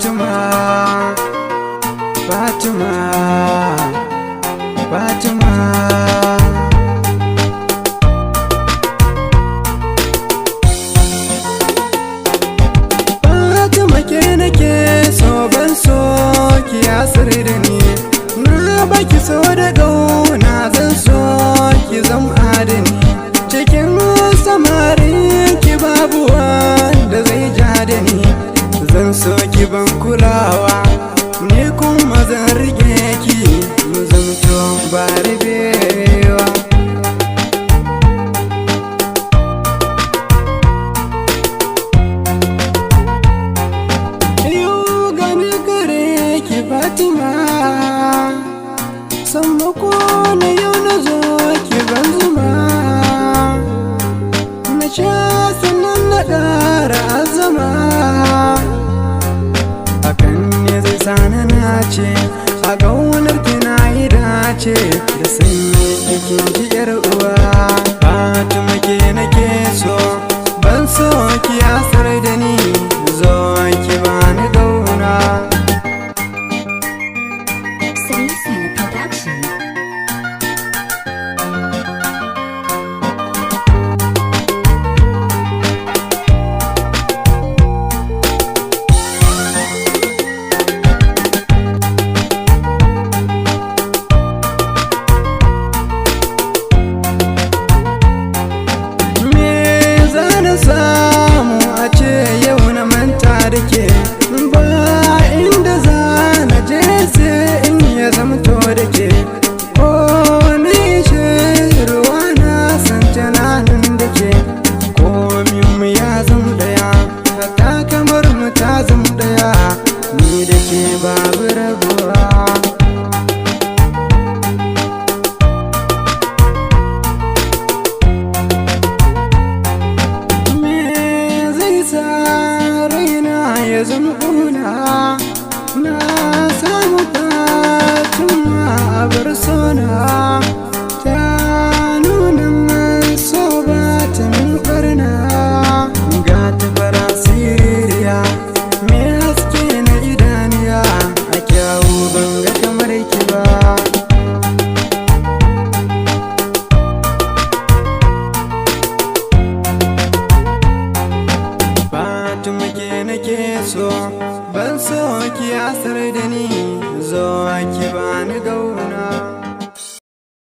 Fatima, Fatima, Fatima. Fatima ke nake so ban so ki asir da ni, na baki so da ƙauna zan so ki zam adani. Cikin samarin ki babu wanda zai ja da ni, zan so ki ban kulawa ni kuma zan rike ki, mu zamto ba rabewa. Fatima, sammako na yau na zo ki ban zuma, na sha sannan na ƙara azama. Hakan ne zai sani na ce a ƙaunar ki na yi dace da sanyi kikin ji yar uwa. Fatima ke nake so ban so ki asar da ni, zo ki bani ƙauna. Samu a ce yau na manta da ke, ba inda za na je sai in ya zamto da ke. Ko ni shi ruwa na san tunanin da ke, komin mu ya zam daya, ta kamar mu ta zam daya, ni da ke babu rabuwa. Ya zama ƙuna na samu Fatima a bar sona, ta nuna man so ba ta min ɓarna. Ga ta fara siriya mai haske na idaniya, a kyawu ban ga kamar ki ba. Fatima ke nake so ban so ki asar da ni, zo ki bani ƙauna.